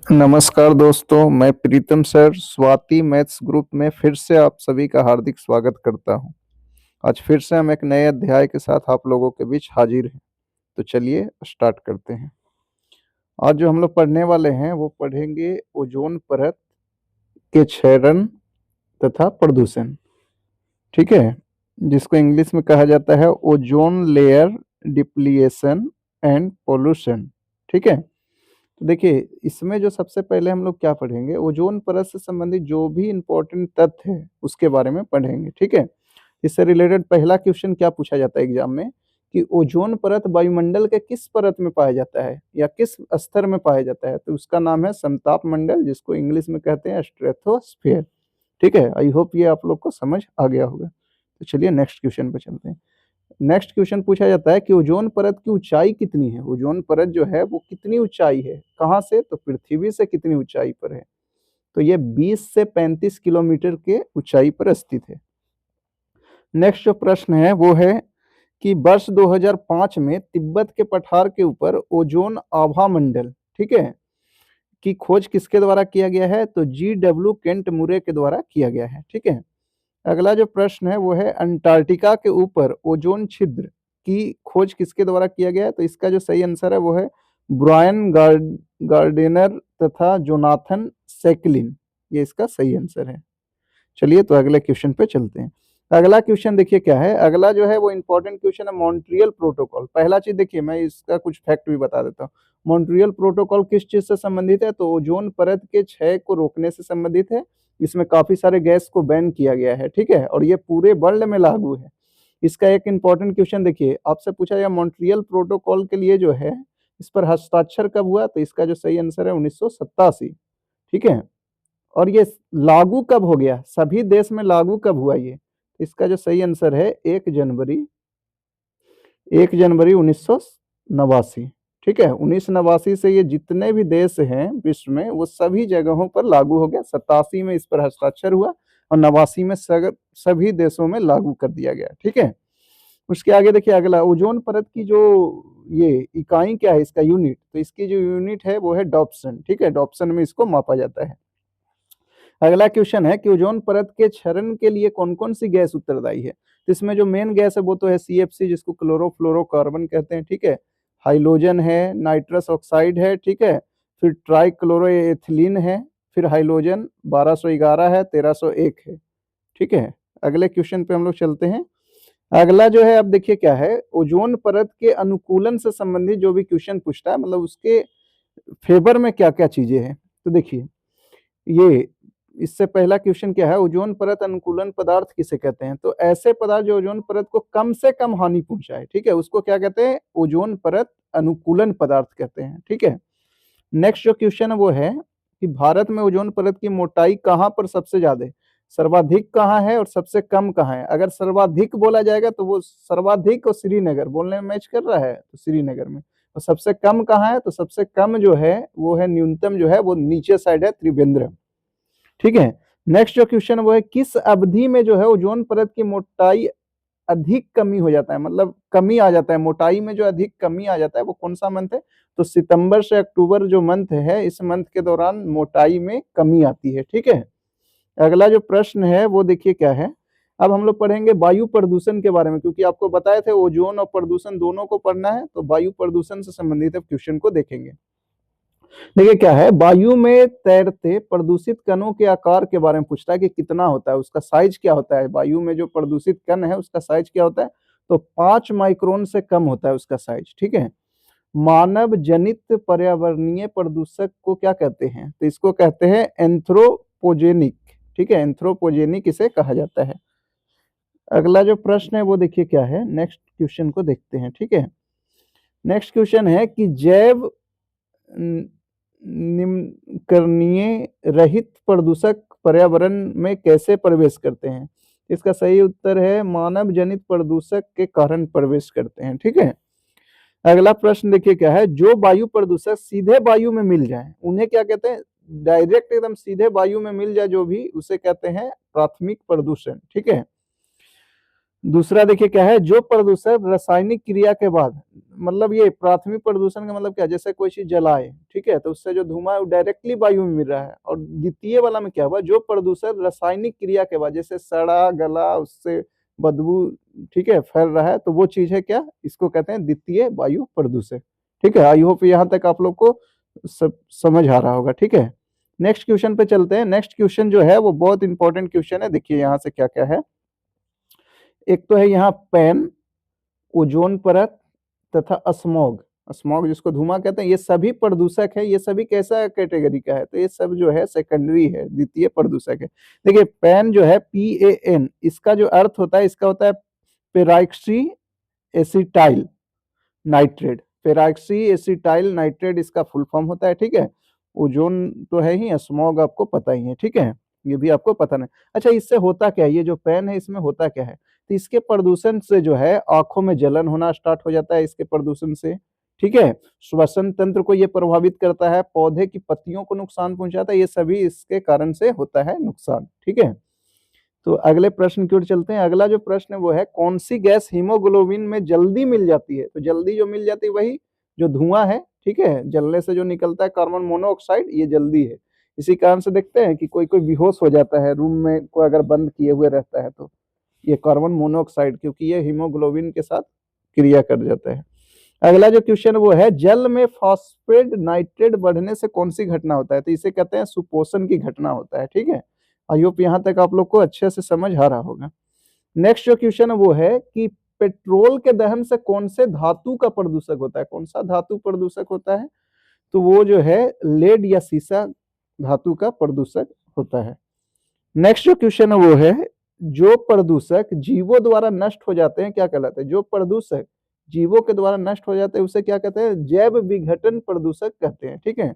नमस्कार दोस्तों, मैं प्रीतम सर स्वाति मैथ्स ग्रुप में फिर से आप सभी का हार्दिक स्वागत करता हूं। आज फिर से हम एक नए अध्याय के साथ आप लोगों के बीच हाजिर हैं। तो चलिए स्टार्ट करते हैं। आज जो हम लोग पढ़ने वाले हैं वो पढ़ेंगे ओजोन परत के क्षरण तथा प्रदूषण। ठीक है, जिसको इंग्लिश में कहा जाता है ozone layer depletion and pollution. ठीक है, तो देखिए इसमें जो सबसे पहले हम लोग क्या पढ़ेंगे, ओजोन परत से संबंधित जो भी इम्पोर्टेंट तथ्य है उसके बारे में पढ़ेंगे। ठीक है, इससे रिलेटेड पहला क्वेश्चन क्या पूछा जाता है एग्जाम में कि ओजोन परत वायुमंडल के किस परत में पाया जाता है या किस स्तर में पाया जाता है, तो उसका नाम है समताप मंडल, जिसको इंग्लिश में कहते हैं स्ट्रेटोस्फीयर। ठीक है, आई होप ये आप लोग को समझ आ गया होगा। तो चलिए नेक्स्ट क्वेश्चन पे चलते हैं। नेक्स्ट क्वेश्चन पूछा जाता है कि ओजोन परत की ऊंचाई कितनी है। ओजोन परत जो है वो कितनी ऊंचाई है, कहाँ से, तो पृथ्वी से कितनी ऊंचाई पर है, तो ये 20 से 35 किलोमीटर के ऊंचाई पर स्थित है। नेक्स्ट जो प्रश्न है वो है कि वर्ष 2005 में तिब्बत के पठार के ऊपर ओजोन आभा मंडल, ठीक है, की खोज किसके द्वारा किया गया है, तो GW केंट मुरे के द्वारा किया गया है। ठीक है, अगला जो प्रश्न है वो है अंटार्कटिका के ऊपर ओजोन छिद्र की खोज किसके द्वारा किया गया है, तो इसका जो सही आंसर है वो है ब्रायन गार्डेनर तथा जोनाथन सेकलिन, ये इसका सही आंसर है। चलिए तो अगले क्वेश्चन पे चलते हैं। अगला क्वेश्चन देखिए क्या है, अगला जो है वो इंपॉर्टेंट क्वेश्चन है मॉन्ट्रियल प्रोटोकॉल। पहला चीज देखिए, मैं इसका कुछ फैक्ट भी बता देता हूँ। मॉन्ट्रियल प्रोटोकॉल किस चीज से संबंधित है, तो ओजोन परत के क्षय को रोकने से संबंधित है। इसमें काफी सारे गैस को बैन किया गया है। ठीक है, और ये पूरे वर्ल्ड में लागू है। इसका एक इंपॉर्टेंट क्वेश्चन देखिए, आपसे पूछा गया मॉन्ट्रियल प्रोटोकॉल के लिए जो है इस पर हस्ताक्षर कब हुआ, तो इसका जो सही आंसर है 1987। ठीक है, और ये लागू कब हो गया, सभी देश में लागू कब हुआ ये, इसका जो सही आंसर है 1 जनवरी 1989। ठीक है, 1989 से ये जितने भी देश हैं विश्व में वो सभी जगहों पर लागू हो गया। 87 में इस पर हस्ताक्षर हुआ और 89 में सभी देशों में लागू कर दिया गया। ठीक है, उसके आगे देखिए अगला ओजोन परत की जो ये इकाई क्या है, इसका यूनिट, तो इसकी जो यूनिट है वो है डॉप्सन। ठीक है, डॉप्सन में इसको मापा जाता है। अगला क्वेश्चन है कि ओजोन परत के क्षरण के लिए कौन कौन सी गैस उत्तरदायी है, तो इसमें जो मेन गैस है वो तो है CFC, जिसको क्लोरोफ्लोरोकार्बन कहते हैं। ठीक है, हाइलोजन है, नाइट्रस ऑक्साइड है, ठीक है, फिर ट्राइक्लोरोएथिलीन है, फिर हाइलोजन 1211 है, 1301 है। ठीक है, अगले क्वेश्चन पे हम लोग चलते हैं। अगला जो है अब देखिए क्या है, ओजोन परत के अनुकूलन से संबंधित जो भी क्वेश्चन पूछता है, मतलब उसके फेवर में क्या क्या चीजें हैं, तो देखिए ये इससे पहला क्वेश्चन क्या है, ओजोन परत अनुकूलन पदार्थ किसे कहते हैं, तो ऐसे पदार्थ जो ओजोन परत को कम से कम हानि पहुंचाए। ठीक है, उसको क्या कहते हैं, ओजोन परत अनुकूलन पदार्थ कहते हैं। ठीक है, नेक्स्ट जो क्वेश्चन है वो है कि भारत में ओजोन परत की मोटाई कहां पर सबसे ज्यादा है, सर्वाधिक कहां है और सबसे कम कहां है। अगर सर्वाधिक बोला जाएगा तो वो सर्वाधिक और श्रीनगर बोलने में मैच कर रहा है, तो श्रीनगर में। और सबसे कम कहां है, तो सबसे कम जो है वो है न्यूनतम जो है वो नीचे साइड है, त्रिवेंद्रम। ठीक है, नेक्स्ट जो क्वेश्चन वो है किस अवधि में जो है ओजोन परत की मोटाई अधिक कमी हो जाता है, मतलब कमी आ जाता है मोटाई में, जो अधिक कमी आ जाता है वो कौन सा मंथ है, तो सितंबर से अक्टूबर जो मंथ है, इस मंथ के दौरान मोटाई में कमी आती है। ठीक है, अगला जो प्रश्न है वो देखिए क्या है, अब हम लोग पढ़ेंगे वायु प्रदूषण के बारे में, क्योंकि आपको बताए थे ओजोन और प्रदूषण दोनों को पढ़ना है, तो वायु प्रदूषण से संबंधित क्वेश्चन को देखेंगे। देखिए क्या है, वायु में तैरते प्रदूषित कणों के आकार के बारे में पूछता है कि कितना होता है, उसका साइज क्या होता है, वायु में जो प्रदूषित कण है उसका साइज क्या होता है, तो 5 माइक्रोन से कम होता है उसका साइज। ठीक है, मानव जनित पर्यावरणीय प्रदूषक को क्या कहते हैं, तो इसको कहते हैं एंथ्रोपोजेनिक। ठीक है, एंथ्रोपोजेनिक इसे कहा जाता है। अगला जो प्रश्न है वो देखिए क्या है, नेक्स्ट क्वेश्चन को देखते हैं। ठीक है, नेक्स्ट क्वेश्चन है कि जैव निम्नकरणीय रहित प्रदूषक पर्यावरण में कैसे प्रवेश करते हैं, इसका सही उत्तर है मानव जनित प्रदूषक के कारण प्रवेश करते हैं। ठीक है, अगला प्रश्न देखिए क्या है, जो वायु प्रदूषक सीधे वायु में मिल जाए उन्हें क्या कहते हैं, डायरेक्ट एकदम सीधे वायु में मिल जाए जो भी, उसे कहते हैं प्राथमिक प्रदूषण। ठीक है, दूसरा देखिए क्या है, जो प्रदूषक रासायनिक क्रिया के बाद, मतलब ये प्राथमिक प्रदूषण का मतलब क्या, जैसे कोई चीज जलाए, ठीक है, तो उससे जो धुआं है वो डायरेक्टली वायु में मिल रहा है। और द्वितीय वाला में क्या हुआ, जो प्रदूषक रासायनिक क्रिया के बाद, जैसे सड़ा गला, उससे बदबू, ठीक है, फैल रहा है, तो वो चीज है क्या, इसको कहते हैं द्वितीय वायु प्रदूषक। ठीक है, आई होप यहाँ तक आप लोग को सब समझ आ रहा होगा। ठीक है, नेक्स्ट क्वेश्चन पे चलते हैं। नेक्स्ट क्वेश्चन जो है वो बहुत इंपॉर्टेंट क्वेश्चन है। देखिए यहाँ से क्या क्या है। एक तो है यहाँ पैन, ओजोन परत तथा स्मॉग। स्मॉग जिसको धुआं कहते हैं, ये सभी प्रदूषक है। ये सभी कैसा कैटेगरी का है, तो ये सब जो है सेकेंडरी है, द्वितीय प्रदूषक है। देखिए पैन जो है, PAN, इसका जो अर्थ होता है, इसका होता है पेराक्सी एसिटाइल नाइट्रेट। पेराक्सी एसिटाइल नाइट्रेट इसका फुल फॉर्म होता है। ठीक है, ओजोन तो है ही, स्मॉग आपको पता ही है। ठीक है, ये भी आपको पता नहीं। अच्छा, इससे होता क्या है, ये जो पैन है इसमें होता क्या है, तो इसके प्रदूषण से जो है आंखों में जलन होना स्टार्ट हो जाता है इसके प्रदूषण से। ठीक है, श्वसन तंत्र को ये प्रभावित करता है, पौधे की पत्तियों को नुकसान पहुंचाता है, ये सभी इसके कारण से होता है नुकसान। ठीक है, तो अगले प्रश्न की ओर चलते हैं। अगला जो प्रश्न है वो है, कौन सी गैस हीमोग्लोबिन में जल्दी मिल जाती है, तो जल्दी जो मिल जाती है वही जो धुआं है। ठीक है, जलने से जो निकलता है कार्बन मोनोऑक्साइड, ये जल्दी है। इसी कारण से देखते हैं कि कोई कोई बेहोश हो जाता है, रूम में को अगर बंद किए हुए रहता है, तो ये कार्बन मोनोऑक्साइड, क्योंकि ये हीमोग्लोबिन के साथ क्रिया कर जाता है। अगला जो क्वेश्चन वो है, जल में फॉस्फेट नाइट्रेट बढ़ने से कौन सी घटना होता है, तो इसे कहते हैं सुपोषण की घटना होता है। ठीक है, आई होप यहाँ तक आप लोग को अच्छे से समझ आ रहा होगा। नेक्स्ट जो क्वेश्चन है वो है कि पेट्रोल के दहन से कौन से धातु का प्रदूषक होता है, कौन सा धातु प्रदूषक होता है, तो वो जो है लेड या सीसा धातु का प्रदूषक होता है। नेक्स्ट जो क्वेश्चन है वो है, जो प्रदूषक जीवों द्वारा नष्ट हो जाते हैं क्या कहलाते हैं, जो प्रदूषक जीवों के द्वारा नष्ट हो जाते हैं उसे क्या कहते हैं, जैव विघटन प्रदूषक कहते हैं। ठीक है,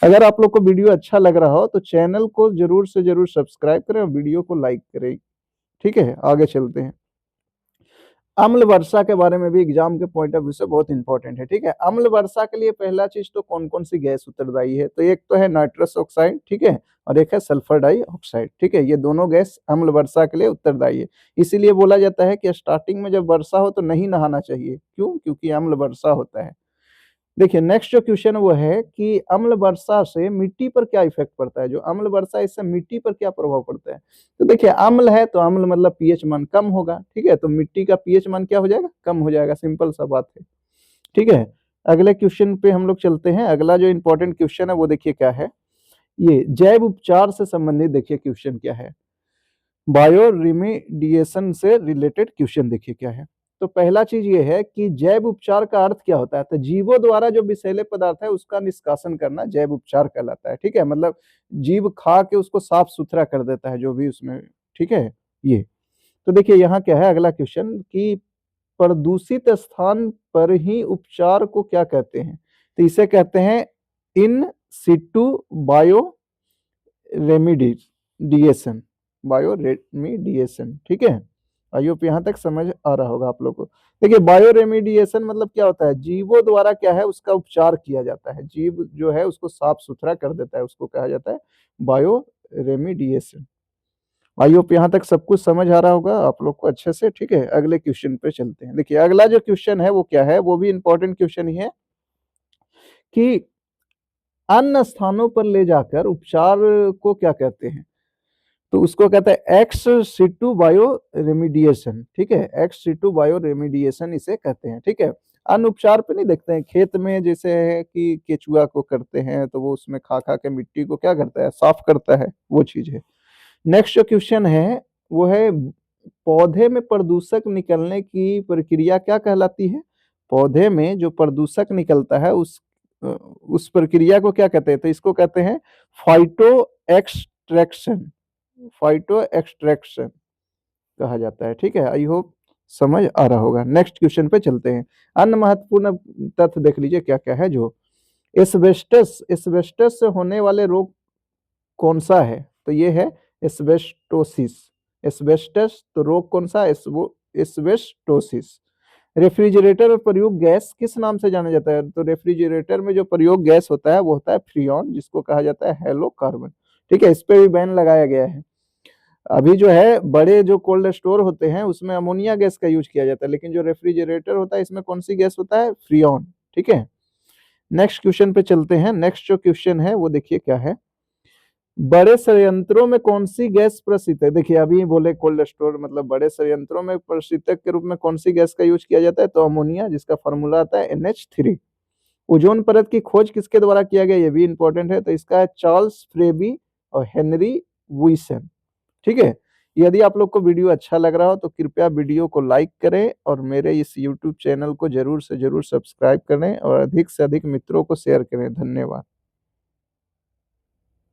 अगर आप लोग को वीडियो अच्छा लग रहा हो तो चैनल को जरूर से जरूर सब्सक्राइब करें और वीडियो को लाइक करें। ठीक है, आगे चलते हैं। अम्ल वर्षा के बारे में भी एग्जाम के पॉइंट ऑफ व्यू से बहुत इंपॉर्टेंट है। ठीक है, अम्ल वर्षा के लिए पहला चीज तो कौन कौन सी गैस उत्तरदायी है, तो एक तो है नाइट्रस ऑक्साइड, ठीक है, और एक है सल्फर डाइऑक्साइड। ठीक है, ये दोनों गैस अम्ल वर्षा के लिए उत्तरदायी है। इसीलिए बोला जाता है कि स्टार्टिंग में जब वर्षा हो तो नहीं नहाना चाहिए। क्यों, क्योंकि अम्ल वर्षा होता है। देखिए नेक्स्ट जो क्वेश्चन वो है कि अम्ल वर्षा से मिट्टी पर क्या इफेक्ट पड़ता है, जो अम्ल वर्षा इससे मिट्टी पर क्या प्रभाव पड़ता है, तो देखिए अम्ल है तो अम्ल मतलब पीएच मान कम होगा। ठीक है, तो मिट्टी का पीएच मान क्या हो जाएगा, कम हो जाएगा, सिंपल सा बात है। ठीक है, अगले क्वेश्चन पे हम लोग चलते हैं। अगला जो इंपॉर्टेंट क्वेश्चन है वो देखिए क्या है, ये जैव उपचार से संबंधित देखिए क्वेश्चन क्या है, बायो रिमीडिएशन से रिलेटेड क्वेश्चन देखिए क्या है। तो पहला चीज ये है कि जैव उपचार का अर्थ क्या होता है, तो जीवों द्वारा जो विषैले पदार्थ है उसका निष्कासन करना जैव उपचार कहलाता है। ठीक है, मतलब जीव खा के उसको साफ सुथरा कर देता है जो भी उसमें। ठीक है, ये तो देखिए यहाँ क्या है अगला क्वेश्चन, कि प्रदूषित स्थान पर ही उपचार को क्या कहते हैं, तो इसे कहते हैं in situ bioremediation, bioremediation. ठीक है, आई होप यहाँ तक समझ आ रहा होगा आप लोग को। देखिए बायो रेमिडिएशन मतलब क्या होता है, जीवों द्वारा क्या है उसका उपचार किया जाता है, जीव जो है उसको साफ सुथरा कर देता है, उसको कहा जाता है बायो रेमिडिएशन। आई होप यहाँ तक सब कुछ समझ आ रहा होगा आप लोग को अच्छे से। ठीक है, अगले क्वेश्चन पे चलते हैं। देखिए अगला जो क्वेश्चन है वो क्या है, वो भी इंपॉर्टेंट क्वेश्चन ही है कि अन्य स्थानों पर ले जाकर उपचार को क्या कहते हैं, तो उसको कहते हैं एक्स सिटू बायो रेमिडिएशन। ठीक है, एक्स सिटू बायो रेमिडिएशन इसे कहते हैं। ठीक है, अन्न उपचार पे नहीं देखते हैं खेत में, जैसे है कि केचुआ को करते हैं तो वो उसमें खा खा के मिट्टी को क्या करता है, साफ करता है, वो चीज है। नेक्स्ट जो क्वेश्चन है वो है, पौधे में प्रदूषक निकलने की प्रक्रिया क्या कहलाती है, पौधे में जो प्रदूषक निकलता है उस प्रक्रिया को क्या कहते हैं, तो इसको कहते हैं फाइटो एक्सट्रैक्शन, फाइटो एक्सट्रैक्शन कहा जाता है। ठीक है, आई होप समझ आ रहा होगा। नेक्स्ट क्वेश्चन पे चलते हैं। अन्य महत्वपूर्ण तथ्य देख लीजिए क्या क्या है, जो एस्बेस्टस, एस्बेस्टस से होने वाले रोग कौन सा है, तो ये है एस्बेस्टोसिस। एस्बेस्टस तो रोग कौन सा, एस्बेस्टोसिस। रेफ्रिजरेटर में प्रयुक्त गैस किस नाम से जाना जाता है, तो रेफ्रिजरेटर में जो प्रयोग गैस होता है वो होता है फ्रियॉन, जिसको कहा जाता है हेलो कार्बन। ठीक है, इस पे भी बैन लगाया गया है। अभी जो है बड़े जो कोल्ड स्टोर होते हैं उसमें अमोनिया गैस का यूज किया जाता है, लेकिन जो रेफ्रिजरेटर होता है इसमें कौन सी गैस होता है? फ्रीऑन। ठीक है, नेक्स्ट क्वेश्चन पे चलते हैं। नेक्स्ट जो क्वेश्चन है वो देखिए क्या है, बड़े संयंत्रों में कौन सी गैस प्रशीतक, देखिए अभी बोले कोल्ड स्टोर मतलब बड़े संयंत्रों में प्रशीतक के रूप में कौन सी गैस का यूज किया जाता है? तो अमोनिया, जिसका फॉर्मूला आता है NH3। ओजोन परत की खोज किसके द्वारा किया गया? ये भी इंपॉर्टेंट है, तो इसका है चार्ल्स फ्रेबी और हेनरी विल्सन। ठीक है, यदि आप लोग को वीडियो अच्छा लग रहा हो तो कृपया वीडियो को लाइक करें और मेरे इस यूट्यूब चैनल को जरूर से जरूर सब्सक्राइब करें और अधिक से अधिक मित्रों को शेयर करें। धन्यवाद।